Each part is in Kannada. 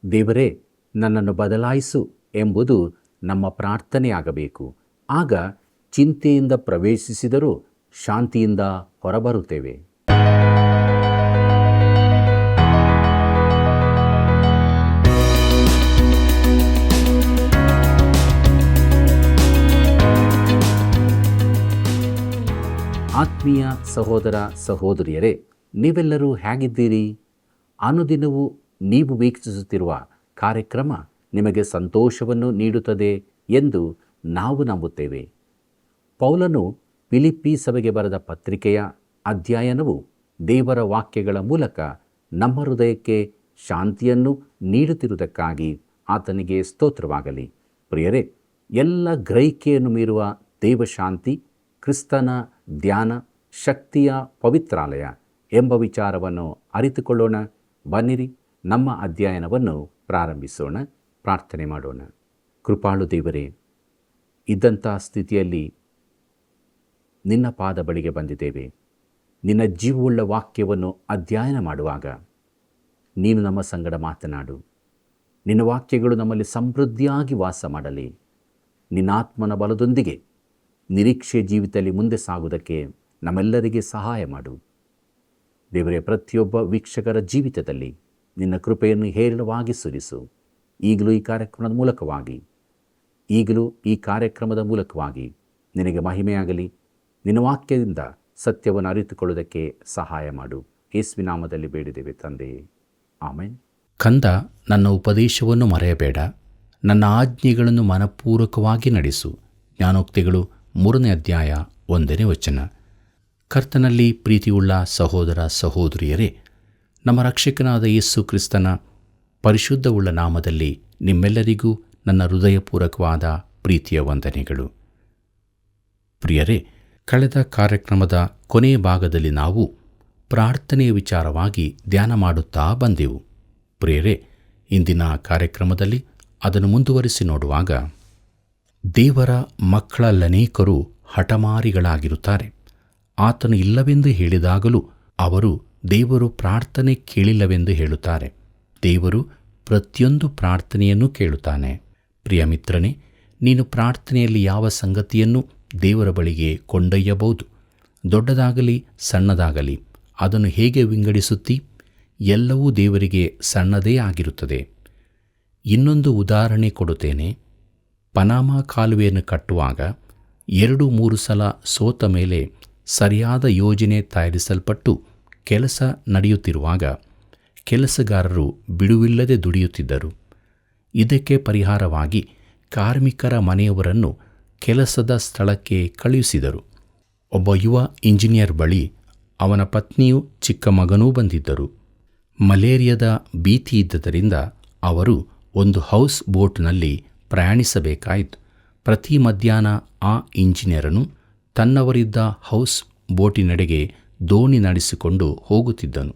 ದೇವರೇ, ನನ್ನನ್ನು ಬದಲಾಯಿಸು ಎಂಬುದು ನಮ್ಮ ಪ್ರಾರ್ಥನೆಯಾಗಬೇಕು. ಆಗ ಚಿಂತೆಯಿಂದ ಪ್ರವೇಶಿಸಿದರೂ ಶಾಂತಿಯಿಂದ ಹೊರಬರುತ್ತೇವೆ. ಆತ್ಮೀಯ ಸಹೋದರ ಸಹೋದರಿಯರೇ, ನೀವೆಲ್ಲರೂ ಹೇಗಿದ್ದೀರಿ? ಅನುದಿನವೂ ನೀವು ವೀಕ್ಷಿಸುತ್ತಿರುವ ಕಾರ್ಯಕ್ರಮ ನಿಮಗೆ ಸಂತೋಷವನ್ನು ನೀಡುತ್ತದೆ ಎಂದು ನಾವು ನಂಬುತ್ತೇವೆ. ಪೌಲನು ಫಿಲಿಪ್ಪಿ ಸಭೆಗೆ ಬರೆದ ಪತ್ರಿಕೆಯ ಅಧ್ಯಯನವು ದೇವರ ವಾಕ್ಯಗಳ ಮೂಲಕ ನಮ್ಮ ಹೃದಯಕ್ಕೆ ಶಾಂತಿಯನ್ನು ನೀಡುತ್ತಿರುವುದಕ್ಕಾಗಿ ಆತನಿಗೆ ಸ್ತೋತ್ರವಾಗಲಿ. ಪ್ರಿಯರೇ, ಎಲ್ಲ ಗ್ರಹಿಕೆಯನ್ನು ಮೀರುವ ದೇವಶಾಂತಿ, ಕ್ರಿಸ್ತನ ಧ್ಯಾನ, ಶಕ್ತಿಯ ಪವಿತ್ರಾಲಯ ಎಂಬ ವಿಚಾರವನ್ನು ಅರಿತುಕೊಳ್ಳೋಣ. ಬನ್ನಿರಿ, ನಮ್ಮ ಅಧ್ಯಯನವನ್ನು ಪ್ರಾರಂಭಿಸೋಣ. ಪ್ರಾರ್ಥನೆ ಮಾಡೋಣ. ಕೃಪಾಳು ದೇವರೇ, ಇದ್ದಂಥ ಸ್ಥಿತಿಯಲ್ಲಿ ನಿನ್ನ ಪಾದ ಬಳಿಗೆ ಬಂದಿದ್ದೇವೆ. ನಿನ್ನ ಜೀವವುಳ್ಳ ವಾಕ್ಯವನ್ನು ಅಧ್ಯಯನ ಮಾಡುವಾಗ ನೀನು ನಮ್ಮ ಸಂಗಡ ಮಾತನಾಡು. ನಿನ್ನ ವಾಕ್ಯಗಳು ನಮ್ಮಲ್ಲಿ ಸಮೃದ್ಧಿಯಾಗಿ ವಾಸ ಮಾಡಲಿ. ನಿನ್ನ ಆತ್ಮನ ಬಲದೊಂದಿಗೆ ನಿರೀಕ್ಷೆ ಜೀವಿತದಲ್ಲಿ ಮುಂದೆ ಸಾಗುವುದಕ್ಕೆ ನಮ್ಮೆಲ್ಲರಿಗೆ ಸಹಾಯ ಮಾಡು. ದೇವರೇ, ಪ್ರತಿಯೊಬ್ಬ ವೀಕ್ಷಕರ ಜೀವಿತದಲ್ಲಿ ನಿನ್ನ ಕೃಪೆಯನ್ನು ಹೇರಳವಾಗಿ ಸುರಿಸು. ಈಗಲೂ ಈ ಕಾರ್ಯಕ್ರಮದ ಮೂಲಕವಾಗಿ ನಿನಗೆ ಮಹಿಮೆಯಾಗಲಿ. ನಿನ್ನ ವಾಕ್ಯದಿಂದ ಸತ್ಯವನ್ನು ಅರಿತುಕೊಳ್ಳುವುದಕ್ಕೆ ಸಹಾಯ ಮಾಡು. ಯೇಸುವಿನ ನಾಮದಲ್ಲಿ ಬೇಡಿದ್ದೇವೆ ತಂದೆಯೇ, ಆಮೆನ್. ಕಂದ, ನನ್ನ ಉಪದೇಶವನ್ನು ಮರೆಯಬೇಡ, ನನ್ನ ಆಜ್ಞೆಗಳನ್ನು ಮನಪೂರ್ವಕವಾಗಿ ನಡೆಸು. ಜ್ಞಾನೋಕ್ತಿಗಳು 3ನೇ ಅಧ್ಯಾಯ 1ನೇ ವಚನ. ಕರ್ತನಲ್ಲಿ ಪ್ರೀತಿಯುಳ್ಳ ಸಹೋದರ ಸಹೋದರಿಯರೇ, ನಮ್ಮ ರಕ್ಷಕನಾದ ಯೇಸು ಕ್ರಿಸ್ತನ ಪರಿಶುದ್ಧವುಳ್ಳ ನಾಮದಲ್ಲಿ ನಿಮ್ಮೆಲ್ಲರಿಗೂ ನನ್ನ ಹೃದಯಪೂರ್ವಕವಾದ ಪ್ರೀತಿಯ ವಂದನೆಗಳು. ಪ್ರಿಯರೇ, ಕಳೆದ ಕಾರ್ಯಕ್ರಮದ ಕೊನೆಯ ಭಾಗದಲ್ಲಿ ನಾವು ಪ್ರಾರ್ಥನೆಯ ವಿಚಾರವಾಗಿ ಧ್ಯಾನ ಮಾಡುತ್ತಾ ಬಂದೆವು. ಪ್ರಿಯರೇ, ಇಂದಿನ ಕಾರ್ಯಕ್ರಮದಲ್ಲಿ ಅದನ್ನು ಮುಂದುವರಿಸಿ ನೋಡುವಾಗ ದೇವರ ಮಕ್ಕಳಲ್ಲನೇಕರು ಹಠಮಾರಿಗಳಾಗಿರುತ್ತಾರೆ. ಆತನು ಇಲ್ಲವೆಂದು ಹೇಳಿದಾಗಲೂ ಅವರು ದೇವರು ಪ್ರಾರ್ಥನೆ ಕೇಳಿಲ್ಲವೆಂದು ಹೇಳುತ್ತಾರೆ. ದೇವರು ಪ್ರತಿಯೊಂದು ಪ್ರಾರ್ಥನೆಯನ್ನು ಕೇಳುತ್ತಾನೆ. ಪ್ರಿಯ ಮಿತ್ರನೇ, ನೀನು ಪ್ರಾರ್ಥನೆಯಲ್ಲಿ ಯಾವ ಸಂಗತಿಯನ್ನು ದೇವರ ಬಳಿಗೆ ಕೊಂಡೊಯ್ಯಬಹುದು? ದೊಡ್ಡದಾಗಲಿ ಸಣ್ಣದಾಗಲಿ ಅದನ್ನು ಹೇಗೆ ವಿಂಗಡಿಸುತ್ತಿ? ಎಲ್ಲವೂ ದೇವರಿಗೆ ಸಣ್ಣದೇ ಆಗಿರುತ್ತದೆ. ಇನ್ನೊಂದು ಉದಾಹರಣೆ ಕೊಡುತ್ತೇನೆ. ಪನಾಮಾ ಕಾಲುವೆಯನ್ನು ಕಟ್ಟುವಾಗ 2-3 ಸಲ ಸೋತ ಮೇಲೆ ಸರಿಯಾದ ಯೋಜನೆ ತಯಾರಿಸಲ್ಪಟ್ಟು ಕೆಲಸ ನಡೆಯುತ್ತಿರುವಾಗ ಕೆಲಸಗಾರರು ಬಿಡುವಿಲ್ಲದೆ ದುಡಿಯುತ್ತಿದ್ದರು. ಇದಕ್ಕೆ ಪರಿಹಾರವಾಗಿ ಕಾರ್ಮಿಕರ ಮನೆಯವರನ್ನು ಕೆಲಸದ ಸ್ಥಳಕ್ಕೆ ಕಳುಹಿಸಿದರು. ಒಬ್ಬ ಯುವ ಇಂಜಿನಿಯರ್ ಬಳಿ ಅವನ ಪತ್ನಿಯೂ ಚಿಕ್ಕ ಮಗನೂ ಬಂದಿದ್ದರು. ಮಲೇರಿಯಾದ ಭೀತಿ ಇದ್ದದರಿಂದ ಅವರು ಒಂದು ಹೌಸ್ ಬೋಟ್ನಲ್ಲಿ ಪ್ರಯಾಣಿಸಬೇಕಾಯಿತು. ಪ್ರತಿ ಮಧ್ಯಾಹ್ನ ಆ ಇಂಜಿನಿಯರನು ತನ್ನವರಿದ್ದ ಹೌಸ್ ಬೋಟಿನೆಡೆಗೆ ದೋಣಿ ನಡೆಸಿಕೊಂಡು ಹೋಗುತ್ತಿದ್ದನು.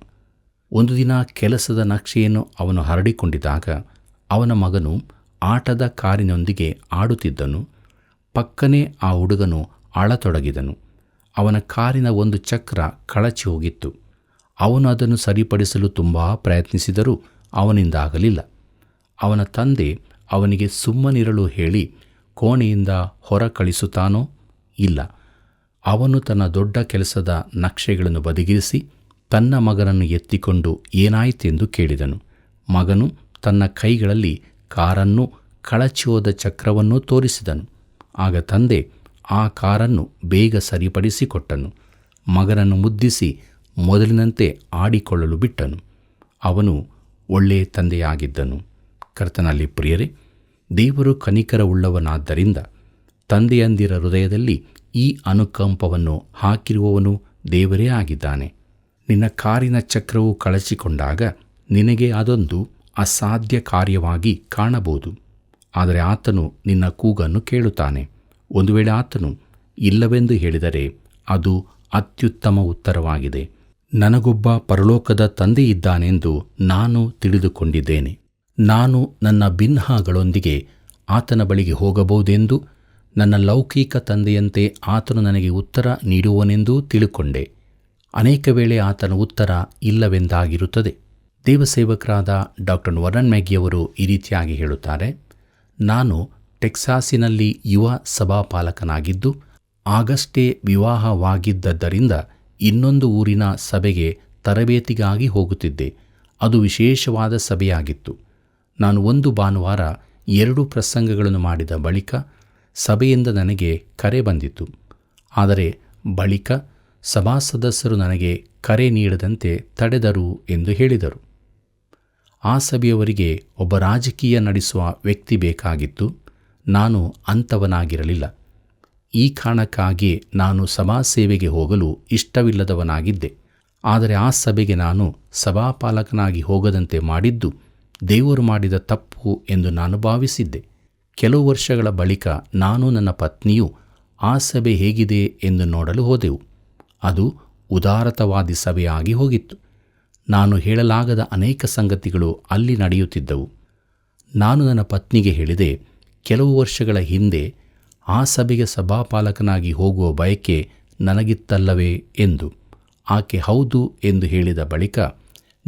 ಒಂದು ದಿನ ಕೆಲಸದ ನಕ್ಷೆಯನ್ನು ಅವನು ಹರಡಿಕೊಂಡಿದ್ದಾಗ ಅವನ ಮಗನು ಆಟದ ಕಾರಿನೊಂದಿಗೆ ಆಡುತ್ತಿದ್ದನು. ಪಕ್ಕನೆ ಆ ಹುಡುಗನು ಅಳತೊಡಗಿದನು. ಅವನ ಕಾರಿನ ಒಂದು ಚಕ್ರ ಕಳಚಿ ಹೋಗಿತ್ತು. ಅವನು ಅದನ್ನು ಸರಿಪಡಿಸಲು ತುಂಬ ಪ್ರಯತ್ನಿಸಿದರೂ ಅವನಿಂದಾಗಲಿಲ್ಲ. ಅವನ ತಂದೆ ಅವನಿಗೆ ಸುಮ್ಮನಿರಲು ಹೇಳಿ ಕೋಣೆಯಿಂದ ಹೊರ ಕಳಿಸುತ್ತಾನೋ? ಇಲ್ಲ. ಅವನು ತನ್ನ ದೊಡ್ಡ ಕೆಲಸದ ನಕ್ಷೆಗಳನ್ನು ಬದಿಗಿರಿಸಿ ತನ್ನ ಮಗನನ್ನು ಎತ್ತಿಕೊಂಡು ಏನಾಯಿತೆಂದು ಕೇಳಿದನು. ಮಗನು ತನ್ನ ಕೈಗಳಲ್ಲಿ ಕಾರನ್ನು ಕಳಚಿ ಹೋದ ಚಕ್ರವನ್ನೂ ತೋರಿಸಿದನು. ಆಗ ತಂದೆ ಆ ಕಾರನ್ನು ಬೇಗ ಸರಿಪಡಿಸಿಕೊಟ್ಟನು. ಮಗನನ್ನು ಮುದ್ದಿಸಿ ಮೊದಲಿನಂತೆ ಆಡಿಕೊಳ್ಳಲು ಬಿಟ್ಟನು. ಅವನು ಒಳ್ಳೆಯ ತಂದೆಯಾಗಿದ್ದನು. ಕರ್ತನಲ್ಲಿ ಪ್ರಿಯರೇ, ದೇವರು ಕನಿಕರವುಳ್ಳವನಾದ್ದರಿಂದ ತಂದೆಯಂದಿರ ಹೃದಯದಲ್ಲಿ ಈ ಅನುಕಂಪವನ್ನು ಹಾಕಿರುವವನು ದೇವರೇ ಆಗಿದ್ದಾನೆ. ನಿನ್ನ ಕಾರಿನ ಚಕ್ರವು ಕಳಚಿಕೊಂಡಾಗ ನಿನಗೆ ಅದೊಂದು ಅಸಾಧ್ಯ ಕಾರ್ಯವಾಗಿ ಕಾಣಬಹುದು. ಆದರೆ ಆತನು ನಿನ್ನ ಕೂಗನ್ನು ಕೇಳುತ್ತಾನೆ. ಒಂದು ವೇಳೆ ಆತನು ಇಲ್ಲವೆಂದು ಹೇಳಿದರೆ ಅದು ಅತ್ಯುತ್ತಮ ಉತ್ತರವಾಗಿದೆ. ನನಗೊಬ್ಬ ಪರಲೋಕದ ತಂದೆಯಿದ್ದಾನೆಂದು ನಾನು ತಿಳಿದುಕೊಂಡಿದ್ದೇನೆ. ನಾನು ನನ್ನ ಭಿನ್ನಗಳೊಂದಿಗೆ ಆತನ ಬಳಿಗೆ ಹೋಗಬಹುದೆಂದು, ನನ್ನ ಲೌಕಿಕ ತಂದೆಯಂತೆ ಆತನು ನನಗೆ ಉತ್ತರ ನೀಡುವನೆಂದೂ ತಿಳುಕೊಂಡೆ. ಅನೇಕ ವೇಳೆ ಆತನ ಉತ್ತರ ಇಲ್ಲವೆಂದಾಗಿರುತ್ತದೆ. ದೇವಸೇವಕರಾದ ಡಾಕ್ಟರ್ ವರ್ನನ್ ಮ್ಯಾಗಿಯವರು ಈ ರೀತಿಯಾಗಿ ಹೇಳುತ್ತಾರೆ, ನಾನು ಟೆಕ್ಸಾಸಿನಲ್ಲಿ ಯುವ ಸಭಾಪಾಲಕನಾಗಿದ್ದು ಆಗಷ್ಟೇ ವಿವಾಹವಾಗಿದ್ದರಿಂದ ಇನ್ನೊಂದು ಊರಿನ ಸಭೆಗೆ ತರಬೇತಿಗಾಗಿ ಹೋಗುತ್ತಿದ್ದೆ. ಅದು ವಿಶೇಷವಾದ ಸಭೆಯಾಗಿತ್ತು. ನಾನು ಒಂದು ಭಾನುವಾರ 2 ಪ್ರಸಂಗಗಳನ್ನು ಮಾಡಿದ ಬಳಿಕ ಸಭೆಯಿಂದ ನನಗೆ ಕರೆ ಬಂದಿತು. ಆದರೆ ಬಳಿಕ ಸಭಾ ಸದಸ್ಯರು ನನಗೆ ಕರೆ ನೀಡದಂತೆ ತಡೆದರು ಎಂದು ಹೇಳಿದರು. ಆ ಸಭೆಯವರಿಗೆ ಒಬ್ಬ ರಾಜಕೀಯ ನಡೆಸುವ ವ್ಯಕ್ತಿ ಬೇಕಾಗಿತ್ತು. ನಾನು ಅಂಥವನಾಗಿರಲಿಲ್ಲ. ಈ ಕಾರಣಕ್ಕಾಗಿ ನಾನು ಸಭಾ ಸೇವೆಗೆ ಹೋಗಲು ಇಷ್ಟವಿಲ್ಲದವನಾಗಿದ್ದೆ. ಆದರೆ ಆ ಸಭೆಗೆ ನಾನು ಸಭಾಪಾಲಕನಾಗಿ ಹೋಗದಂತೆ ಮಾಡಿದ್ದು ದೇವರು ಮಾಡಿದ ತಪ್ಪು ಎಂದು ನಾನು ಭಾವಿಸಿದ್ದೆ. ಕೆಲವು ವರ್ಷಗಳ ಬಳಿಕ ನಾನು ನನ್ನ ಪತ್ನಿಯು ಆ ಸಭೆ ಹೇಗಿದೆ ಎಂದು ನೋಡಲು ಹೋದೆವು. ಅದು ಉದಾರತಾವಾದಿ ಸಭೆಯಾಗಿ ಹೋಗಿತ್ತು. ನಾನು ಹೇಳಲಾಗದ ಅನೇಕ ಸಂಗತಿಗಳು ಅಲ್ಲಿ ನಡೆಯುತ್ತಿದ್ದವು. ನಾನು ನನ್ನ ಪತ್ನಿಗೆ ಹೇಳಿದೆ, ಕೆಲವು ವರ್ಷಗಳ ಹಿಂದೆ ಆ ಸಭೆಗೆ ಸಭಾಪಾಲಕನಾಗಿ ಹೋಗುವ ಬಯಕೆ ನನಗಿತ್ತಲ್ಲವೇ ಎಂದು. ಆಕೆ ಹೌದು ಎಂದು ಹೇಳಿದ ಬಳಿಕ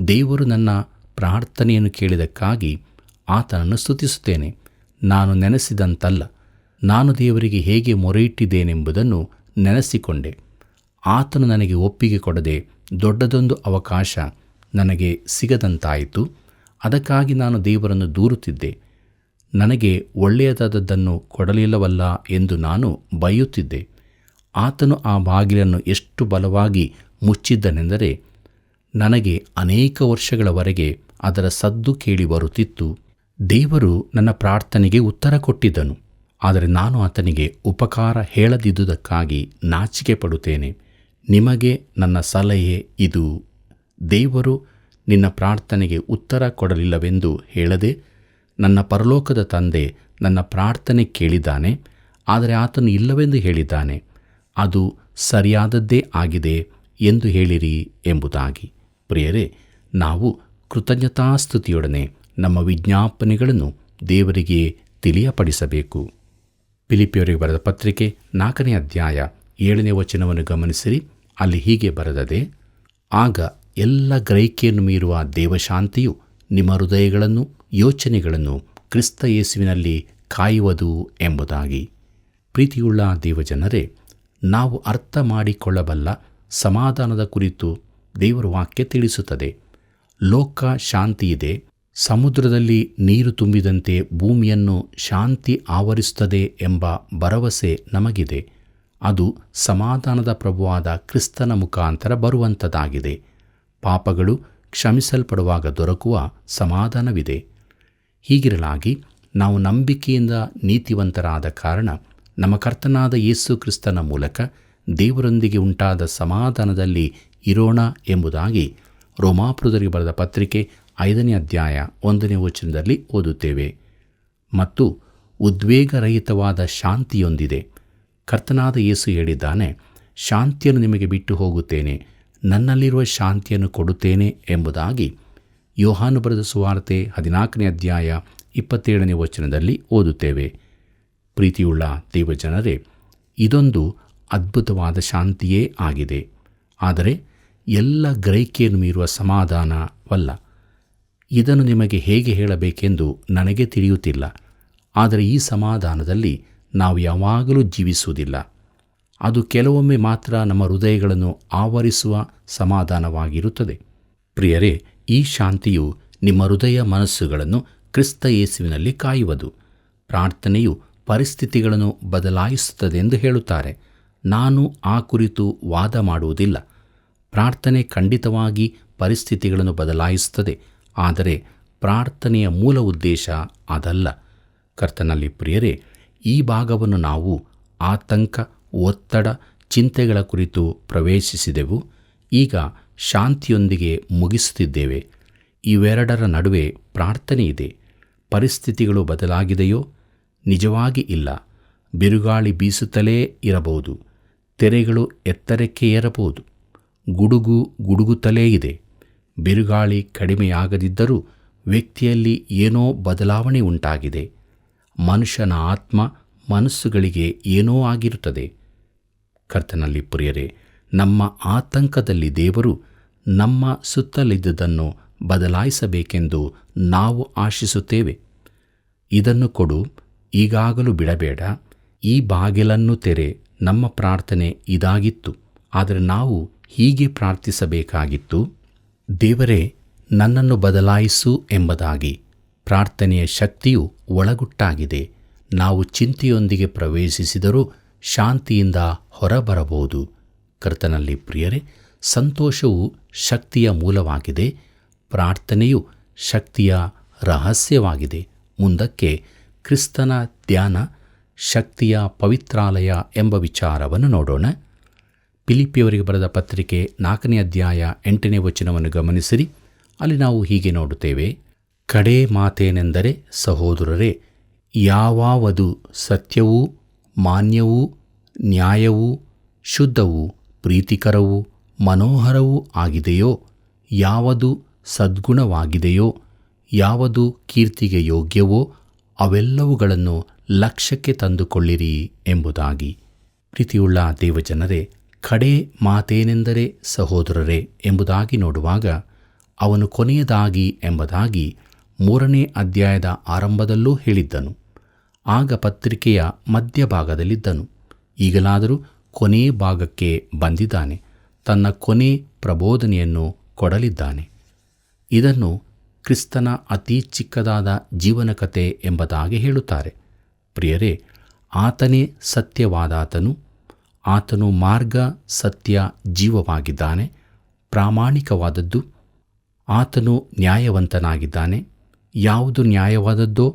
ದೇವರು ನನ್ನ ಪ್ರಾರ್ಥನೆಯನ್ನು ಕೇಳಿದಕ್ಕಾಗಿ ಆತನನ್ನು ಸ್ತುತಿಸುತ್ತೇನೆ. ನಾನು ನೆನೆಸಿದಂತಲ್ಲ, ನಾನು ದೇವರಿಗೆ ಹೇಗೆ ಮೊರೆಯಿಟ್ಟಿದ್ದೇನೆಂಬುದನ್ನು ನೆನೆಸಿಕೊಂಡೆ. ಆತನು ನನಗೆ ಒಪ್ಪಿಗೆ ಕೊಡದೆ ದೊಡ್ಡದೊಂದು ಅವಕಾಶ ನನಗೆ ಸಿಗದಂತಾಯಿತು. ಅದಕ್ಕಾಗಿ ನಾನು ದೇವರನ್ನು ದೂರುತ್ತಿದ್ದೆ. ನನಗೆ ಒಳ್ಳೆಯದಾದದ್ದನ್ನು ಕೊಡಲಿಲ್ಲವಲ್ಲ ಎಂದು ನಾನು ಬೈಯುತ್ತಿದ್ದೆ. ಆತನು ಆ ಬಾಗಿಲನ್ನು ಎಷ್ಟು ಬಲವಾಗಿ ಮುಚ್ಚಿದ್ದನೆಂದರೆ ನನಗೆ ಅನೇಕ ವರ್ಷಗಳವರೆಗೆ ಅದರ ಸದ್ದು ಕೇಳಿ ಬರುತ್ತಿತ್ತು. ದೇವರು ನನ್ನ ಪ್ರಾರ್ಥನೆಗೆ ಉತ್ತರ ಕೊಟ್ಟಿದ್ದನು. ಆದರೆ ನಾನು ಆತನಿಗೆ ಉಪಕಾರ ಹೇಳದಿದ್ದುದಕ್ಕಾಗಿ ನಾಚಿಕೆ ಪಡುತ್ತೇನೆ. ನಿಮಗೆ ನನ್ನ ಸಲಹೆ ಇದು: ದೇವರು ನಿನ್ನ ಪ್ರಾರ್ಥನೆಗೆ ಉತ್ತರ ಕೊಡಲಿಲ್ಲವೆಂದು ಹೇಳದೆ, ನನ್ನ ಪರಲೋಕದ ತಂದೆ ನನ್ನ ಪ್ರಾರ್ಥನೆ ಕೇಳಿದ್ದಾನೆ, ಆದರೆ ಆತನು ಇಲ್ಲವೆಂದು ಹೇಳಿದ್ದಾನೆ, ಅದು ಸರಿಯಾದದ್ದೇ ಆಗಿದೆ ಎಂದು ಹೇಳಿರಿ ಎಂಬುದಾಗಿ. ಪ್ರಿಯರೇ, ನಾವು ಕೃತಜ್ಞತಾಸ್ತುತಿಯೊಡನೆ ನಮ್ಮ ವಿಜ್ಞಾಪನೆಗಳನ್ನು ದೇವರಿಗೆ ತಿಳಿಯಪಡಿಸಬೇಕು. ಫಿಲಿಪ್ಪಿಯವರಿಗೆ ಬರೆದ ಪತ್ರಿಕೆ 4ನೇ ಅಧ್ಯಾಯ 7ನೇ ವಚನವನ್ನು ಗಮನಿಸಿರಿ. ಅಲ್ಲಿ ಹೀಗೆ ಬರೆದದೆ, ಆಗ ಎಲ್ಲ ಗ್ರಹಿಕೆಯನ್ನು ಮೀರುವ ದೇವಶಾಂತಿಯು ನಿಮ್ಮ ಹೃದಯಗಳನ್ನು ಯೋಚನೆಗಳನ್ನು ಕ್ರಿಸ್ತ ಯೇಸುವಿನಲ್ಲಿ ಕಾಯುವುದು ಎಂಬುದಾಗಿ. ಪ್ರೀತಿಯುಳ್ಳ ದೇವಜನರೇ, ನಾವು ಅರ್ಥ ಮಾಡಿಕೊಳ್ಳಬಲ್ಲ ಸಮಾಧಾನದ ಕುರಿತು ದೇವರ ವಾಕ್ಯ ತಿಳಿಸುತ್ತದೆ. ಲೋಕ ಶಾಂತಿಯಿದೆ, ಸಮುದ್ರದಲ್ಲಿ ನೀರು ತುಂಬಿದಂತೆ ಭೂಮಿಯನ್ನು ಶಾಂತಿ ಆವರಿಸುತ್ತದೆ ಎಂಬ ಭರವಸೆ ನಮಗಿದೆ. ಅದು ಸಮಾಧಾನದ ಪ್ರಭುವಾದ ಕ್ರಿಸ್ತನ ಮುಖಾಂತರ ಬರುವಂಥದ್ದಾಗಿದೆ. ಪಾಪಗಳು ಕ್ಷಮಿಸಲ್ಪಡುವಾಗ ದೊರಕುವ ಸಮಾಧಾನವಿದೆ. ಹೀಗಿರಲಾಗಿ ನಾವು ನಂಬಿಕೆಯಿಂದ ನೀತಿವಂತರಾದ ಕಾರಣ ನಮ್ಮ ಕರ್ತನಾದ ಯೇಸು ಕ್ರಿಸ್ತನ ಮೂಲಕ ದೇವರೊಂದಿಗೆ ಉಂಟಾದ ಸಮಾಧಾನದಲ್ಲಿ ಇರೋಣ ಎಂಬುದಾಗಿ ರೋಮಾಪುರದವರಿಗೆ ಬರೆದ ಪತ್ರಿಕೆ 5ನೇ ಅಧ್ಯಾಯ 1ನೇ ವಚನದಲ್ಲಿ ಓದುತ್ತೇವೆ. ಮತ್ತು ಉದ್ವೇಗರಹಿತವಾದ ಶಾಂತಿಯೊಂದಿದೆ. ಕರ್ತನಾದ ಯೇಸು ಹೇಳಿದ್ದಾನೆ, ಶಾಂತಿಯನ್ನು ನಿಮಗೆ ಬಿಟ್ಟು ಹೋಗುತ್ತೇನೆ, ನನ್ನಲ್ಲಿರುವ ಶಾಂತಿಯನ್ನು ಕೊಡುತ್ತೇನೆ ಎಂಬುದಾಗಿ ಯೋಹಾನು ಬರೆದ ಸುವಾರ್ತೆ 14ನೇ ಅಧ್ಯಾಯ 27ನೇ ವಚನದಲ್ಲಿ ಓದುತ್ತೇವೆ. ಪ್ರೀತಿಯುಳ್ಳ ದೇವಜನರೇ, ಇದೊಂದು ಅದ್ಭುತವಾದ ಶಾಂತಿಯೇ ಆಗಿದೆ. ಆದರೆ ಎಲ್ಲ ಗ್ರಹಿಕೆಯನ್ನು ಮೀರುವ ಸಮಾಧಾನವಲ್ಲ. ಇದನ್ನು ನಿಮಗೆ ಹೇಗೆ ಹೇಳಬೇಕೆಂದು ನನಗೆ ತಿಳಿಯುತ್ತಿಲ್ಲ. ಆದರೆ ಈ ಸಮಾಧಾನದಲ್ಲಿ ನಾವು ಯಾವಾಗಲೂ ಜೀವಿಸುವುದಿಲ್ಲ. ಅದು ಕೆಲವೊಮ್ಮೆ ಮಾತ್ರ ನಮ್ಮ ಹೃದಯಗಳನ್ನು ಆವರಿಸುವ ಸಮಾಧಾನವಾಗಿರುತ್ತದೆ. ಪ್ರಿಯರೇ, ಈ ಶಾಂತಿಯು ನಿಮ್ಮ ಹೃದಯ ಮನಸ್ಸುಗಳನ್ನು ಕ್ರಿಸ್ತ ಯೇಸುವಿನಲ್ಲಿ ಕಾಯುವುದು. ಪ್ರಾರ್ಥನೆಯು ಪರಿಸ್ಥಿತಿಗಳನ್ನು ಬದಲಾಯಿಸುತ್ತದೆ ಎಂದು ಹೇಳುತ್ತಾರೆ. ನಾನು ಆ ಕುರಿತು ವಾದ ಮಾಡುವುದಿಲ್ಲ. ಪ್ರಾರ್ಥನೆ ಖಂಡಿತವಾಗಿ ಪರಿಸ್ಥಿತಿಗಳನ್ನು ಬದಲಾಯಿಸುತ್ತದೆ. ಆದರೆ ಪ್ರಾರ್ಥನೆಯ ಮೂಲ ಉದ್ದೇಶ ಅದಲ್ಲ. ಕರ್ತನಲ್ಲಿ ಪ್ರಿಯರೇ, ಈ ಭಾಗವನ್ನು ನಾವು ಆತಂಕ, ಒತ್ತಡ, ಚಿಂತೆಗಳ ಕುರಿತು ಪ್ರವೇಶಿಸಿದೆವು. ಈಗ ಶಾಂತಿಯೊಂದಿಗೆ ಮುಗಿಸುತ್ತಿದ್ದೇವೆ. ಇವೆರಡರ ನಡುವೆ ಪ್ರಾರ್ಥನೆ ಇದೆ. ಪರಿಸ್ಥಿತಿಗಳು ಬದಲಾಗಿದೆಯೋ? ನಿಜವಾಗಿ ಇಲ್ಲ. ಬಿರುಗಾಳಿ ಬೀಸುತ್ತಲೇ ಇರಬಹುದು. ತೆರೆಗಳು ಎತ್ತರಕ್ಕೆ ಏರಬಹುದು. ಗುಡುಗುತ್ತಲೇ ಇದೆ. ಬಿರುಗಾಳಿ ಕಡಿಮೆಯಾಗದಿದ್ದರೂ ವ್ಯಕ್ತಿಯಲ್ಲಿ ಏನೋ ಬದಲಾವಣೆ ಉಂಟಾಗಿದೆ. ಮನುಷ್ಯನ ಆತ್ಮ ಮನಸ್ಸುಗಳಿಗೆ ಏನೋ ಆಗಿರುತ್ತದೆ. ಕರ್ತನಲ್ಲಿ ಪ್ರಿಯರೇ, ನಮ್ಮ ಆತಂಕದಲ್ಲಿ ದೇವರು ನಮ್ಮ ಸುತ್ತಲಿದ್ದುದನ್ನು ಬದಲಾಯಿಸಬೇಕೆಂದು ನಾವು ಆಶಿಸುತ್ತೇವೆ. ಇದನ್ನು ಕೊಡು, ಈಗಾಗಲೂ ಬಿಡಬೇಡ, ಈ ಬಾಗಿಲನ್ನು ತೆರೆ. ನಮ್ಮ ಪ್ರಾರ್ಥನೆ ಇದಾಗಿತ್ತು. ಆದರೆ ನಾವು ಹೀಗೆ ಪ್ರಾರ್ಥಿಸಬೇಕಾಗಿತ್ತು: ದೇವರೇ, ನನ್ನನ್ನು ಬದಲಾಯಿಸು ಎಂಬುದಾಗಿ. ಪ್ರಾರ್ಥನೆಯ ಶಕ್ತಿಯು ಒಳಗುಟ್ಟಾಗಿದೆ. ನಾವು ಚಿಂತೆಯೊಂದಿಗೆ ಪ್ರವೇಶಿಸಿದರೂ ಶಾಂತಿಯಿಂದ ಹೊರಬರಬಹುದು. ಕರ್ತನಲ್ಲಿ ಪ್ರಿಯರೇ, ಸಂತೋಷವು ಶಕ್ತಿಯ ಮೂಲವಾಗಿದೆ. ಪ್ರಾರ್ಥನೆಯು ಶಕ್ತಿಯ ರಹಸ್ಯವಾಗಿದೆ. ಮುಂದಕ್ಕೆ ಕ್ರಿಸ್ತನ ಧ್ಯಾನ, ಶಕ್ತಿಯ ಪವಿತ್ರಾಲಯ ಎಂಬ ವಿಚಾರವನ್ನು ನೋಡೋಣ. ಫಿಲಿಪ್ಪಿಯವರಿಗೆ ಬರೆದ ಪತ್ರಿಕೆ 4ನೇ ಅಧ್ಯಾಯ 8ನೇ ವಚನವನ್ನು ಗಮನಿಸಿರಿ. ಅಲ್ಲಿ ನಾವು ಹೀಗೆ ನೋಡುತ್ತೇವೆ: ಕಡೇ ಮಾತೇನೆಂದರೆ, ಸಹೋದರರೇ, ಯಾವಾವುದು ಸತ್ಯವೂ ಮಾನ್ಯವೂ ನ್ಯಾಯವೂ ಶುದ್ಧವೂ ಪ್ರೀತಿಕರವೂ ಮನೋಹರವೂ ಆಗಿದೆಯೋ, ಯಾವುದು ಸದ್ಗುಣವಾಗಿದೆಯೋ, ಯಾವುದು ಕೀರ್ತಿಗೆ ಯೋಗ್ಯವೋ, ಅವೆಲ್ಲವುಗಳನ್ನು ಲಕ್ಷ್ಯಕ್ಕೆ ತಂದುಕೊಳ್ಳಿರಿ ಎಂಬುದಾಗಿ. ಪ್ರೀತಿಯುಳ್ಳ ದೇವಜನರೇ, ಕಡೇ ಮಾತೇನೆಂದರೆ ಸಹೋದರರೇ ಎಂಬುದಾಗಿ ನೋಡುವಾಗ ಅವನು ಕೊನೆಯದಾಗಿ ಎಂಬುದಾಗಿ 3ನೇ ಅಧ್ಯಾಯದ ಆರಂಭದಲ್ಲೂ ಹೇಳಿದ್ದನು. ಆಗ ಪತ್ರಿಕೆಯ ಮಧ್ಯಭಾಗದಲ್ಲಿದ್ದನು. ಈಗಲಾದರೂ ಕೊನೆ ಭಾಗಕ್ಕೆ ಬಂದಿದ್ದಾನೆ. ತನ್ನ ಕೊನೆ ಪ್ರಬೋಧನೆಯನ್ನು ಕೊಡಲಿದ್ದಾನೆ. ಇದನ್ನು ಕ್ರಿಸ್ತನ ಅತಿ ಚಿಕ್ಕದಾದ ಜೀವನ ಕಥೆ ಎಂಬುದಾಗಿ ಹೇಳುತ್ತಾರೆ. ಪ್ರಿಯರೇ, ಆತನೇ ಸತ್ಯವಾದಾತನು. ಆತನು ಮಾರ್ಗ, ಸತ್ಯ, ಜೀವವಾಗಿದ್ದಾನೆ. ಪ್ರಾಮಾಣಿಕವಾದದ್ದು. ಆತನು ನ್ಯಾಯವಂತನಾಗಿದ್ದಾನೆ. ಯಾವುದು ನ್ಯಾಯವಾದದ್ದೋ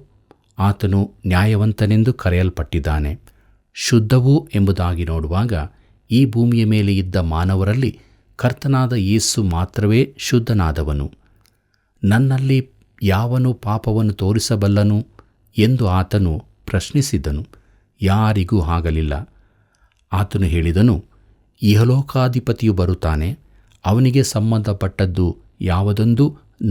ಆತನು ನ್ಯಾಯವಂತನೆಂದು ಕರೆಯಲ್ಪಟ್ಟಿದ್ದಾನೆ. ಶುದ್ಧವೂ ಎಂಬುದಾಗಿ ನೋಡುವಾಗ ಈ ಭೂಮಿಯ ಮೇಲೆ ಇದ್ದ ಮಾನವರಲ್ಲಿ ಕರ್ತನಾದ ಯೇಸು ಮಾತ್ರವೇ ಶುದ್ಧನಾದವನು. ನನ್ನಲ್ಲಿ ಯಾವನು ಪಾಪವನ್ನು ತೋರಿಸಬಲ್ಲನು ಎಂದು ಆತನು ಪ್ರಶ್ನಿಸಿದನು. ಯಾರಿಗೂ ಆಗಲಿಲ್ಲ. ಆತನು ಹೇಳಿದನು, ಇಹಲೋಕಾಧಿಪತಿಯು ಬರುತ್ತಾನೆ, ಅವನಿಗೆ ಸಂಬಂಧಪಟ್ಟದ್ದು ಯಾವುದೊಂದು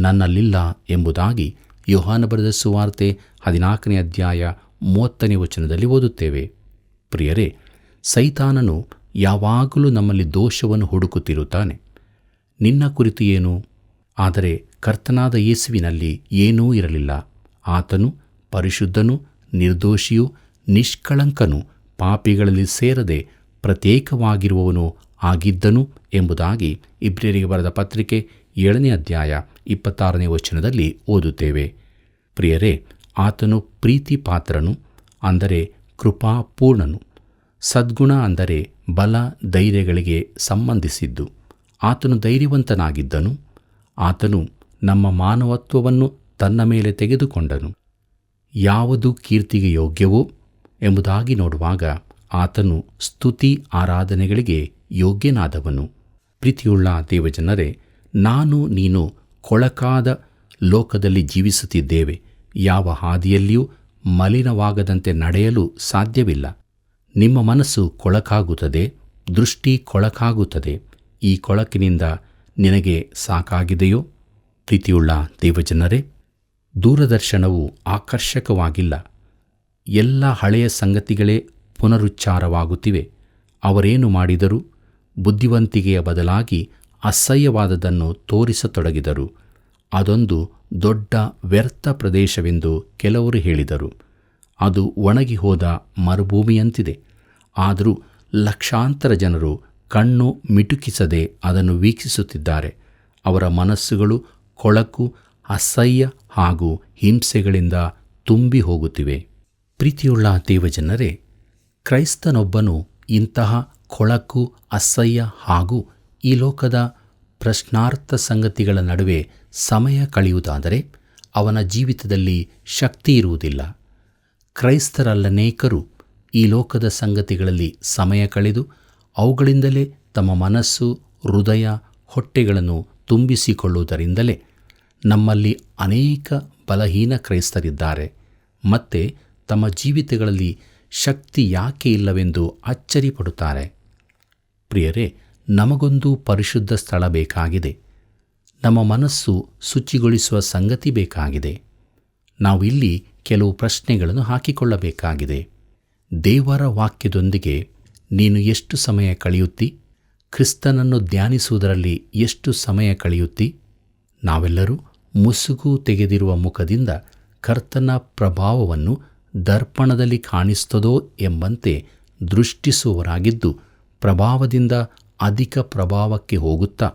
ನನ್ನಲ್ಲಿಲ್ಲ ಎಂಬುದಾಗಿ ಯೋಹಾನ ಬರೆದ ಸುವಾರ್ತೆ 14ನೇ ಅಧ್ಯಾಯ 30ನೇ ವಚನದಲ್ಲಿ ಓದುತ್ತೇವೆ. ಪ್ರಿಯರೇ, ಸೈತಾನನು ಯಾವಾಗಲೂ ನಮ್ಮಲ್ಲಿ ದೋಷವನ್ನು ಹುಡುಕುತ್ತಿರುತ್ತಾನೆ. ನಿನ್ನ ಕುರಿತು ಏನು? ಆದರೆ ಕರ್ತನಾದ ಯೇಸುವಿನಲ್ಲಿ ಏನೂ ಇರಲಿಲ್ಲ. ಆತನು ಪರಿಶುದ್ಧನು, ನಿರ್ದೋಷಿಯೂ ನಿಷ್ಕಳಂಕನು, ಪಾಪಿಗಳಲ್ಲಿ ಸೇರದೆ ಪ್ರತ್ಯೇಕವಾಗಿರುವವನು ಆಗಿದ್ದನು ಎಂಬುದಾಗಿ ಇಬ್ರಿಯರಿಗೆ ಬರೆದ ಪತ್ರಿಕೆ 7ನೇ ಅಧ್ಯಾಯ 26ನೇ ವಚನದಲ್ಲಿ ಓದುತ್ತೇವೆ. ಪ್ರಿಯರೇ, ಆತನು ಪ್ರೀತಿ ಪಾತ್ರನು, ಅಂದರೆ ಕೃಪಾಪೂರ್ಣನು. ಸದ್ಗುಣ ಅಂದರೆ ಬಲ, ಧೈರ್ಯಗಳಿಗೆ ಸಂಬಂಧಿಸಿದ್ದು. ಆತನು ಧೈರ್ಯವಂತನಾಗಿದ್ದನು. ಆತನು ನಮ್ಮ ಮಾನವತ್ವವನ್ನು ತನ್ನ ಮೇಲೆ ತೆಗೆದುಕೊಂಡನು. ಯಾವುದು ಕೀರ್ತಿಗೆ ಯೋಗ್ಯವೋ ಎಂಬುದಾಗಿ ನೋಡುವಾಗ ಆತನು ಸ್ತುತಿ ಆರಾಧನೆಗಳಿಗೆ ಯೋಗ್ಯನಾದವನು. ಪ್ರೀತಿಯುಳ್ಳ ದೇವಜನರೇ, ನಾನು ನೀನು ಕೊಳಕಾದ ಲೋಕದಲ್ಲಿ ಜೀವಿಸುತ್ತಿದ್ದೇವೆ. ಯಾವ ಹಾದಿಯಲ್ಲಿಯೂ ಮಲಿನವಾಗದಂತೆ ನಡೆಯಲು ಸಾಧ್ಯವಿಲ್ಲ. ನಿಮ್ಮ ಮನಸ್ಸು ಕೊಳಕಾಗುತ್ತದೆ, ದೃಷ್ಟಿ ಕೊಳಕಾಗುತ್ತದೆ. ಈ ಕೊಳಕಿನಿಂದ ನಿನಗೆ ಸಾಕಾಗಿದೆಯೋ? ಪ್ರೀತಿಯುಳ್ಳ ದೇವಜನರೇ, ದೂರದರ್ಶನವು ಆಕರ್ಷಕವಾಗಿಲ್ಲ. ಎಲ್ಲ ಹಳೆಯ ಸಂಗತಿಗಳೇ ಪುನರುಚ್ಚಾರವಾಗುತ್ತಿವೆ. ಅವರೇನು ಮಾಡಿದರೂ ಬುದ್ಧಿವಂತಿಕೆಯ ಬದಲಾಗಿ ಅಸಹ್ಯವಾದದನ್ನು ತೋರಿಸತೊಡಗಿದರು. ಅದೊಂದು ದೊಡ್ಡ ವ್ಯರ್ಥ ಪ್ರದೇಶವೆಂದು ಕೆಲವರು ಹೇಳಿದರು. ಅದು ಒಣಗಿ ಹೋದ ಮರುಭೂಮಿಯಂತಿದೆ. ಆದರೂ ಲಕ್ಷಾಂತರ ಜನರು ಕಣ್ಣು ಮಿಟುಕಿಸದೆ ಅದನ್ನು ವೀಕ್ಷಿಸುತ್ತಿದ್ದಾರೆ. ಅವರ ಮನಸ್ಸುಗಳು ಕೊಳಕು, ಅಸಹ್ಯ ಹಾಗೂ ಹಿಂಸೆಗಳಿಂದ ತುಂಬಿ ಹೋಗುತ್ತಿವೆ. ಪ್ರೀತಿಯುಳ್ಳ ದೇವಜನರೇ, ಕ್ರೈಸ್ತನೊಬ್ಬನು ಇಂತಹ ಕೊಳಕು, ಅಸಹ್ಯ ಹಾಗೂ ಈ ಲೋಕದ ಪ್ರಶ್ನಾರ್ಥ ಸಂಗತಿಗಳ ನಡುವೆ ಸಮಯ ಕಳೆಯುವುದಾದರೆ ಅವನ ಜೀವಿತದಲ್ಲಿ ಶಕ್ತಿ ಇರುವುದಿಲ್ಲ. ಕ್ರೈಸ್ತರಲ್ಲನೇಕರು ಈ ಲೋಕದ ಸಂಗತಿಗಳಲ್ಲಿ ಸಮಯ ಕಳೆದು ಅವುಗಳಿಂದಲೇ ತಮ್ಮ ಮನಸ್ಸು, ಹೃದಯ, ಹೊಟ್ಟೆಗಳನ್ನು ತುಂಬಿಸಿಕೊಳ್ಳುವುದರಿಂದಲೇ ನಮ್ಮಲ್ಲಿ ಅನೇಕ ಬಲಹೀನ ಕ್ರೈಸ್ತರಿದ್ದಾರೆ. ಮತ್ತು ತಮ್ಮ ಜೀವಿತಗಳಲ್ಲಿ ಶಕ್ತಿ ಯಾಕೆ ಇಲ್ಲವೆಂದು ಅಚ್ಚರಿಪಡುತ್ತಾರೆ. ಪ್ರಿಯರೇ, ನಮಗೊಂದು ಪರಿಶುದ್ಧ ಸ್ಥಳ ಬೇಕಾಗಿದೆ. ನಮ್ಮ ಮನಸ್ಸು ಶುಚಿಗೊಳಿಸುವ ಸಂಗತಿ ಬೇಕಾಗಿದೆ. ನಾವು ಇಲ್ಲಿ ಕೆಲವು ಪ್ರಶ್ನೆಗಳನ್ನು ಹಾಕಿಕೊಳ್ಳಬೇಕಾಗಿದೆ. ದೇವರ ವಾಕ್ಯದೊಂದಿಗೆ ನೀನು ಎಷ್ಟು ಸಮಯ ಕಳೆಯುತ್ತಿ? ಕ್ರಿಸ್ತನನ್ನು ಧ್ಯಾನಿಸುವುದರಲ್ಲಿ ಎಷ್ಟು ಸಮಯ ಕಳೆಯುತ್ತಿ? ನಾವೆಲ್ಲರೂ ಮುಸುಕು ತೆಗೆದಿರುವ ಮುಖದಿಂದ ಕರ್ತನ ಪ್ರಭಾವವನ್ನು ದರ್ಪಣದಲ್ಲಿ ಕಾಣಿಸ್ತದೋ ಎಂಬಂತೆ ದೃಷ್ಟಿಸುವವರಾಗಿದ್ದು, ಪ್ರಭಾವದಿಂದ ಅಧಿಕ ಪ್ರಭಾವಕ್ಕೆ ಹೋಗುತ್ತಾ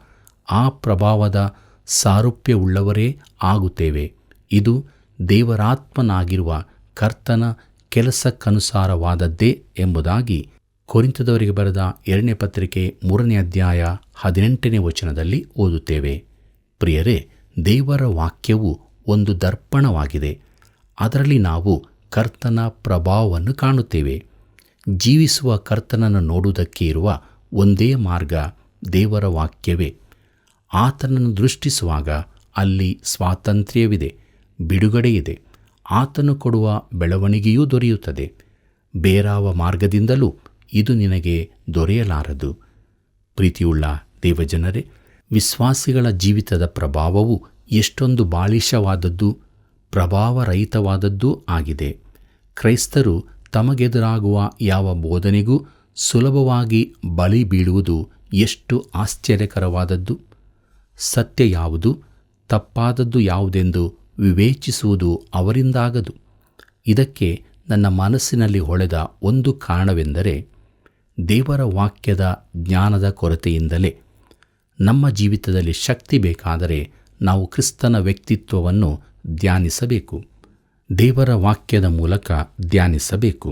ಆ ಪ್ರಭಾವದ ಸಾರೂಪ್ಯವುಳ್ಳವರೇ ಆಗುತ್ತೇವೆ. ಇದು ದೇವರಾತ್ಮನಾಗಿರುವ ಕರ್ತನ ಕೆಲಸಕ್ಕನುಸಾರವಾದದ್ದೇ ಎಂಬುದಾಗಿ ಕೊರಿಂಥದವರಿಗೆ ಬರೆದ 2ನೇ ಪತ್ರಿಕೆ 3ನೇ ಅಧ್ಯಾಯ 18ನೇ ವಚನದಲ್ಲಿ ಓದುತ್ತೇವೆ. ಪ್ರಿಯರೇ, ದೇವರ ವಾಕ್ಯವು ಒಂದು ದರ್ಪಣವಾಗಿದೆ. ಅದರಲ್ಲಿ ನಾವು ಕರ್ತನ ಪ್ರಭಾವವನ್ನು ಕಾಣುತ್ತೇವೆ. ಜೀವಿಸುವ ಕರ್ತನನ್ನು ನೋಡುವುದಕ್ಕೆ ಇರುವ ಒಂದೇ ಮಾರ್ಗ ದೇವರ ವಾಕ್ಯವೇ. ಆತನನ್ನು ದೃಷ್ಟಿಸುವಾಗ ಅಲ್ಲಿ ಸ್ವಾತಂತ್ರ್ಯವಿದೆ, ಬಿಡುಗಡೆಯಿದೆ. ಆತನು ಕೊಡುವ ಬೆಳವಣಿಗೆಯೂ ದೊರೆಯುತ್ತದೆ. ಬೇರಾವ ಮಾರ್ಗದಿಂದಲೂ ಇದು ನಿನಗೆ ದೊರೆಯಲಾರದು. ಪ್ರೀತಿಯುಳ್ಳ ದೇವಜನರೇ, ವಿಶ್ವಾಸಿಗಳ ಜೀವಿತದ ಪ್ರಭಾವವು ಎಷ್ಟೊಂದು ಬಾಲಿಶವಾದದ್ದು, ಪ್ರಭಾವರಹಿತವಾದದ್ದೂ ಆಗಿದೆ. ಕ್ರೈಸ್ತರು ತಮಗೆದುರಾಗುವ ಯಾವ ಬೋಧನೆಗೂ ಸುಲಭವಾಗಿ ಬಲಿ ಬೀಳುವುದು ಎಷ್ಟು ಆಶ್ಚರ್ಯಕರವಾದದ್ದು. ಸತ್ಯ ಯಾವುದು, ತಪ್ಪಾದದ್ದು ಯಾವುದೆಂದು ವಿವೇಚಿಸುವುದು ಅವರಿಂದಾಗದು. ಇದಕ್ಕೆ ನನ್ನ ಮನಸ್ಸಿನಲ್ಲಿ ಹೊಳೆದ ಒಂದು ಕಾರಣವೆಂದರೆ ದೇವರ ವಾಕ್ಯದ ಜ್ಞಾನದ ಕೊರತೆಯಿಂದಲೇ. ನಮ್ಮ ಜೀವಿತದಲ್ಲಿ ಶಕ್ತಿ ಬೇಕಾದರೆ ನಾವು ಕ್ರಿಸ್ತನ ವ್ಯಕ್ತಿತ್ವವನ್ನು ಧ್ಯಾನಿಸಬೇಕು, ದೇವರ ವಾಕ್ಯದ ಮೂಲಕ ಧ್ಯಾನಿಸಬೇಕು.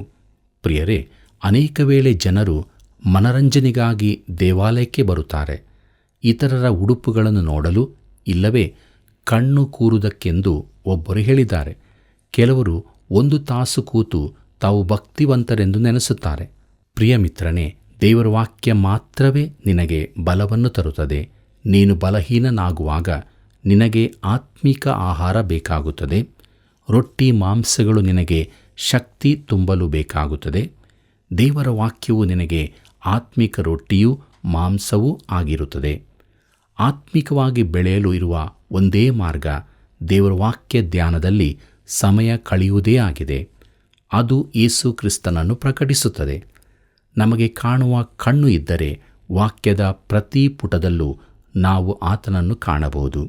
ಪ್ರಿಯರೇ, ಅನೇಕ ವೇಳೆ ಜನರು ಮನರಂಜನೆಗಾಗಿ ದೇವಾಲಯಕ್ಕೆ ಬರುತ್ತಾರೆ. ಇತರರ ಉಡುಪುಗಳನ್ನು ನೋಡಲು, ಇಲ್ಲವೇ ಕಣ್ಣು ಕೂರುವುದಕ್ಕೆಂದು ಒಬ್ಬರು ಹೇಳಿದ್ದಾರೆ. ಕೆಲವರು 1 ತಾಸು ಕೂತು ತಾವು ಭಕ್ತಿವಂತರೆಂದು ನೆನೆಸುತ್ತಾರೆ. ಪ್ರಿಯ ಮಿತ್ರನೇ, ದೇವರ ವಾಕ್ಯ ಮಾತ್ರವೇ ನಿನಗೆ ಬಲವನ್ನು ತರುತ್ತದೆ. ನೀನು ಬಲಹೀನನಾಗುವಾಗ ನಿನಗೆ ಆತ್ಮಿಕ ಆಹಾರ ಬೇಕಾಗುತ್ತದೆ. ರೊಟ್ಟಿ ಮಾಂಸಗಳು ನಿನಗೆ ಶಕ್ತಿ ತುಂಬಲು ಬೇಕಾಗುತ್ತದೆ. ದೇವರ ವಾಕ್ಯವು ನಿನಗೆ ಆತ್ಮಿಕ ರೊಟ್ಟಿಯೂ ಮಾಂಸವೂ ಆಗಿರುತ್ತದೆ. ಆತ್ಮಿಕವಾಗಿ ಬೆಳೆಯಲು ಇರುವ ಒಂದೇ ಮಾರ್ಗ ದೇವರ ವಾಕ್ಯ ಧ್ಯಾನದಲ್ಲಿ ಸಮಯ ಕಳೆಯುವುದೇ ಆಗಿದೆ. ಅದು ಯೇಸು ಕ್ರಿಸ್ತನನ್ನು ಪ್ರಕಟಿಸುತ್ತದೆ. ನಮಗೆ ಕಾಣುವ ಕಣ್ಣು ಇದ್ದರೆ ವಾಕ್ಯದ ಪ್ರತಿ ಪುಟದಲ್ಲೂ ನಾವು ಆತನನ್ನು ಕಾಣಬಹುದು.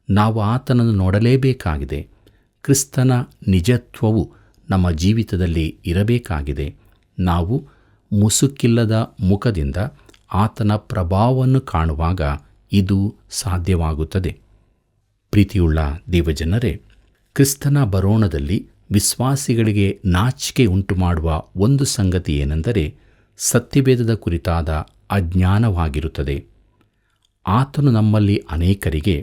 ನಾವು ಆತನನ್ನು ನೋಡಲೇಬೇಕಾಗಿದೆ. ಕ್ರಿಸ್ತನ ನಿಜತ್ವವು ನಮ್ಮ ಜೀವಿತದಲ್ಲಿ ಇರಬೇಕಾಗಿದೆ. ನಾವು ಮುಸುಕಿಲ್ಲದ ಮುಖದಿಂದ ಆತನ ಪ್ರಭಾವವನ್ನು ಕಾಣುವಾಗ ಇದು ಸಾಧ್ಯವಾಗುತ್ತದೆ. ಪ್ರೀತಿಯುಳ್ಳ ದೇವಜನರೇ, ಕ್ರಿಸ್ತನ ಬರೋಣದಲ್ಲಿ ವಿಶ್ವಾಸಿಗಳಿಗೆ ನಾಚಿಕೆ ಉಂಟುಮಾಡುವ ಒಂದು ಸಂಗತಿ ಏನೆಂದರೆ ಸತ್ಯವೇದದ ಕುರಿತಾದ ಅಜ್ಞಾನವಾಗಿರುತ್ತದೆ. ಆತನು ನಮ್ಮಲ್ಲಿ ಅನೇಕರಿಗೆ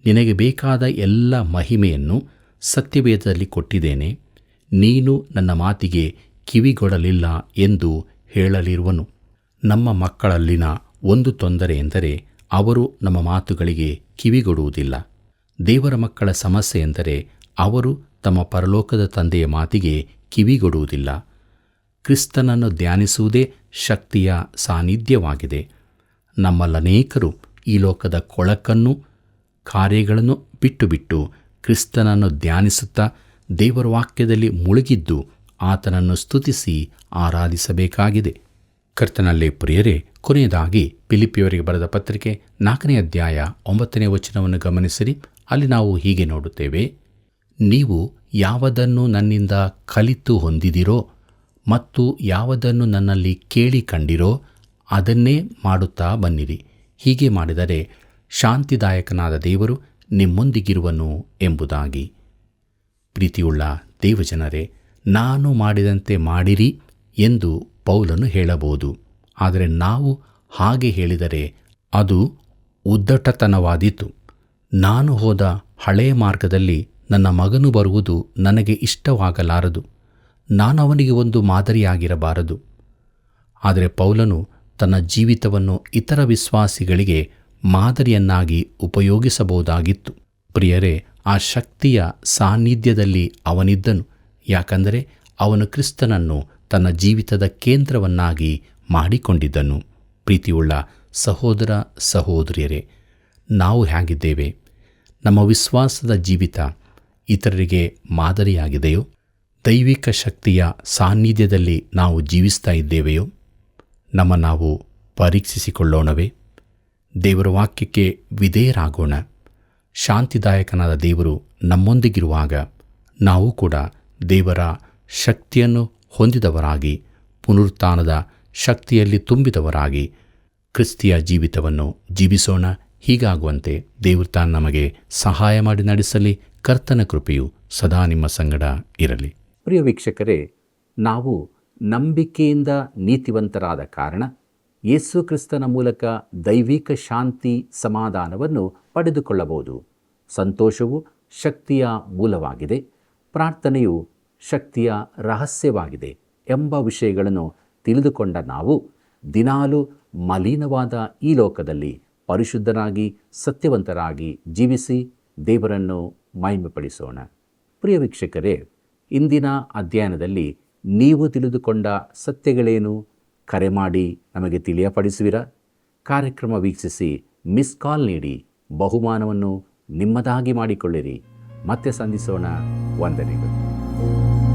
ನಿನಗೆ ಬೇಕಾದ ಎಲ್ಲ ಮಹಿಮೆಯನ್ನು ಸತ್ಯವೇದದಲ್ಲಿ ಕೊಟ್ಟಿದ್ದೇನೆ, ನೀನು ನನ್ನ ಮಾತಿಗೆ ಕಿವಿಗೊಡಲಿಲ್ಲ ಎಂದು ಹೇಳಲಿರುವನು. ನಮ್ಮ ಮಕ್ಕಳಲ್ಲಿನ ಒಂದು ತೊಂದರೆ ಎಂದರೆ ಅವರು ನಮ್ಮ ಮಾತುಗಳಿಗೆ ಕಿವಿಗೊಡುವುದಿಲ್ಲ. ದೇವರ ಮಕ್ಕಳ ಸಮಸ್ಯೆ ಎಂದರೆ ಅವರು ತಮ್ಮ ಪರಲೋಕದ ತಂದೆಯ ಮಾತಿಗೆ ಕಿವಿಗೊಡುವುದಿಲ್ಲ. ಕ್ರಿಸ್ತನನ್ನು ಧ್ಯಾನಿಸುವುದೇ ಶಕ್ತಿಯ ಸಾನ್ನಿಧ್ಯವಾಗಿದೆ. ನಮ್ಮಲ್ಲನೇಕರು ಈ ಲೋಕದ ಕೊಳಕನ್ನು ಕಾರ್ಯಗಳನ್ನು ಬಿಟ್ಟು ಕ್ರಿಸ್ತನನ್ನು ಧ್ಯಾನಿಸುತ್ತಾ ದೇವರ ವಾಕ್ಯದಲ್ಲಿ ಮುಳುಗಿದ್ದು ಆತನನ್ನು ಸ್ತುತಿಸಿ ಆರಾಧಿಸಬೇಕಾಗಿದೆ. ಕರ್ತನಲ್ಲಿ ಪ್ರಿಯರೇ, ಕೊನೆಯದಾಗಿ ಫಿಲಿಪ್ಪಿಯವರಿಗೆ ಬರೆದ ಪತ್ರಿಕೆ 4ನೇ ಅಧ್ಯಾಯ 9ನೇ ವಚನವನ್ನು ಗಮನಿಸಿರಿ. ಅಲ್ಲಿ ನಾವು ಹೀಗೆ ನೋಡುತ್ತೇವೆ: ನೀವು ಯಾವುದನ್ನು ನನ್ನಿಂದ ಕಲಿತು ಹೊಂದಿದಿರೋ ಮತ್ತು ಯಾವುದನ್ನು ನನ್ನಲ್ಲಿ ಕೇಳಿ ಕಂಡಿರೋ ಅದನ್ನೇ ಮಾಡುತ್ತಾ ಬನ್ನಿರಿ. ಹೀಗೆ ಮಾಡಿದರೆ ಶಾಂತಿದಾಯಕನಾದ ದೇವರು ನಿಮ್ಮೊಂದಿಗಿರುವನು ಎಂಬುದಾಗಿ. ಪ್ರೀತಿಯುಳ್ಳ ದೇವಜನರೇ, ನಾನು ಮಾಡಿದಂತೆ ಮಾಡಿರಿ ಎಂದು ಪೌಲನು ಹೇಳಬಹುದು. ಆದರೆ ನಾವು ಹಾಗೆ ಹೇಳಿದರೆ ಅದು ಉದ್ದಟತನವಾದೀತು. ನಾನು ಹೋದ ಹಳೆಯ ಮಾರ್ಗದಲ್ಲಿ ನನ್ನ ಮಗನು ಬರುವುದು ನನಗೆ ಇಷ್ಟವಾಗಲಾರದು. ನಾನು ಅವನಿಗೆ ಒಂದು ಮಾದರಿಯಾಗಿರಬಾರದು. ಆದರೆ ಪೌಲನು ತನ್ನ ಜೀವಿತವನ್ನು ಇತರ ವಿಶ್ವಾಸಿಗಳಿಗೆ ಮಾದರಿಯನ್ನಾಗಿ ಉಪಯೋಗಿಸಬಹುದಾಗಿತ್ತು. ಪ್ರಿಯರೇ, ಆ ಶಕ್ತಿಯ ಸಾನ್ನಿಧ್ಯದಲ್ಲಿ ಅವನಿದ್ದನು. ಯಾಕಂದರೆ ಅವನು ಕ್ರಿಸ್ತನನ್ನು ತನ್ನ ಜೀವಿತದ ಕೇಂದ್ರವನ್ನಾಗಿ ಮಾಡಿಕೊಂಡಿದ್ದನು. ಪ್ರೀತಿಯುಳ್ಳ ಸಹೋದರ ಸಹೋದರಿಯರೇ, ನಾವು ಹೇಗಿದ್ದೇವೆ? ನಮ್ಮ ವಿಶ್ವಾಸದ ಜೀವಿತ ಇತರರಿಗೆ ಮಾದರಿಯಾಗಿದೆಯೋ? ದೈವಿಕ ಶಕ್ತಿಯ ಸಾನ್ನಿಧ್ಯದಲ್ಲಿ ನಾವು ಜೀವಿಸ್ತಾ ಇದ್ದೇವೆಯೋ? ನಾವು ಪರೀಕ್ಷಿಸಿಕೊಳ್ಳೋಣವೇ? ದೇವರ ವಾಕ್ಯಕ್ಕೆ ವಿಧೇಯರಾಗೋಣ. ಶಾಂತಿದಾಯಕನಾದ ದೇವರು ನಮ್ಮೊಂದಿಗಿರುವಾಗ ನಾವು ಕೂಡ ದೇವರ ಶಕ್ತಿಯನ್ನು ಹೊಂದಿದವರಾಗಿ, ಪುನರುತ್ಥಾನದ ಶಕ್ತಿಯಲ್ಲಿ ತುಂಬಿದವರಾಗಿ ಕ್ರಿಸ್ತಿಯ ಜೀವಿತವನ್ನು ಜೀವಿಸೋಣ. ಹೀಗಾಗುವಂತೆ ದೇವರು ತಾನು ನಮಗೆ ಸಹಾಯ ಮಾಡಿ ನಡೆಸಲಿ. ಕರ್ತನ ಕೃಪೆಯು ಸದಾ ನಿಮ್ಮ ಸಂಗಡ ಇರಲಿ. ಪ್ರಿಯ ವೀಕ್ಷಕರೇ, ನಾವು ನಂಬಿಕೆಯಿಂದ ನೀತಿವಂತರಾದ ಕಾರಣ ಯೇಸು ಕ್ರಿಸ್ತನ ಮೂಲಕ ದೈವಿಕ ಶಾಂತಿ ಸಮಾಧಾನವನ್ನು ಪಡೆದುಕೊಳ್ಳಬಹುದು. ಸಂತೋಷವು ಶಕ್ತಿಯ ಮೂಲವಾಗಿದೆ, ಪ್ರಾರ್ಥನೆಯು ಶಕ್ತಿಯ ರಹಸ್ಯವಾಗಿದೆ ಎಂಬ ವಿಷಯಗಳನ್ನು ತಿಳಿದುಕೊಂಡ ನಾವು ದಿನಾಲೂ ಮಲಿನವಾದ ಈ ಲೋಕದಲ್ಲಿ ಪರಿಶುದ್ಧರಾಗಿ ಸತ್ಯವಂತರಾಗಿ ಜೀವಿಸಿ ದೇವರನ್ನು ಮಹಿಮೆಪಡಿಸೋಣ. ಪ್ರಿಯ ವೀಕ್ಷಕರೇ, ಇಂದಿನ ಅಧ್ಯಯನದಲ್ಲಿ ನೀವು ತಿಳಿದುಕೊಂಡ ಸತ್ಯಗಳೇನು? ಕರೆ ಮಾಡಿ ನಮಗೆ ತಿಳಿಯಪಡಿಸುವಿರಾ? ಕಾರ್ಯಕ್ರಮ ವೀಕ್ಷಿಸಿ ಮಿಸ್ ಕಾಲ್ ನೀಡಿ ಬಹುಮಾನವನ್ನು ನಿಮ್ಮದಾಗಿ ಮಾಡಿಕೊಳ್ಳಿರಿ. ಮತ್ತೆ ಸಂಧಿಸೋಣ. ವಂದನೆಗಳು.